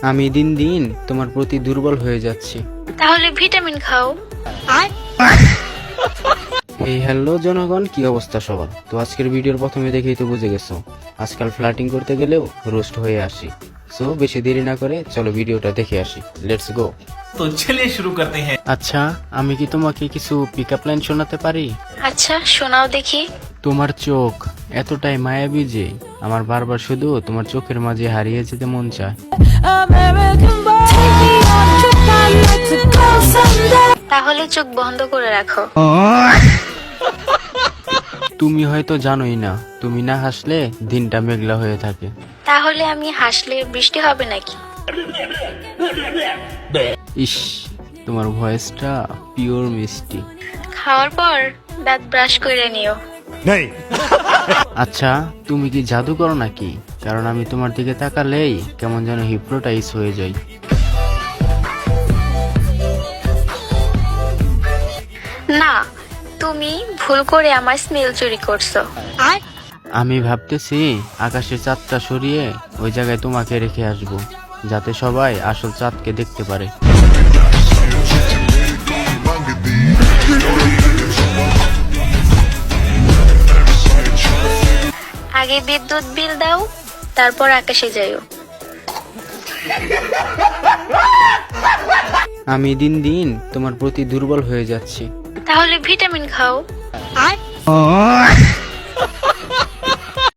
আমি দিন দিন তোমার প্রতি দুর্বল হয়ে যাচ্ছি। তাহলে ভিটামিন খাও। এই হ্যালো জনগণ, কি অবস্থা সবার? তো আজকের ভিডিওর প্রথমে দেখেই তো বুঝে গেছো, আজকাল ফ্লার্টিং করতে গেলেও রোস্ট হয়ে আসি। সো বেশি দেরি না করে চলো ভিডিওটা দেখে আসি, লেটস গো। तो चलिए शुरू करते हैं। আচ্ছা, আমি কি তোমাকে কিছু পিক আপ লাইন শোনাতে পারি? আচ্ছা শোনাও দেখি। তোমার চোখ এতটাই মায়াবী যে আমার বারবার শুধু তোমার চোখের মাঝে হারিয়ে যেতে মন চায়। তাহলে চোখ বন্ধ করে রাখো। তুমি হয়তো জানোই না, তুমি না হাসলে দিনটা মেঘলা হয়ে থাকে। তাহলে আমি হাসলে বৃষ্টি হবে নাকি? ইস, তোমার ভয়েসটা পিওর মিষ্টি। খাওয়ার পর দাঁত ব্রাশ করে নিও। আচ্ছা, তুমি কি জাদু করো নাকি? কারণ আমি তোমার দিকে তাকালেই কেমন যেন হিপনোটাইজ হয়ে যাই। না, তুমি ভুল করে আমার স্মেল চুরি করছো। আমি ভাবতেছি আকাশের চাঁদটা সরিয়ে ওই জায়গায় তোমাকে রেখে আসবো, যাতে সবাই আসল চাঁদকে দেখতে পারে। আগে বিদ্যুৎ বিল দাও, তারপর আকাশে যাইও। আমি দিন দিন তোমার প্রতি দুর্বল হয়ে যাচ্ছি। তাহলে ভিটামিন খাও।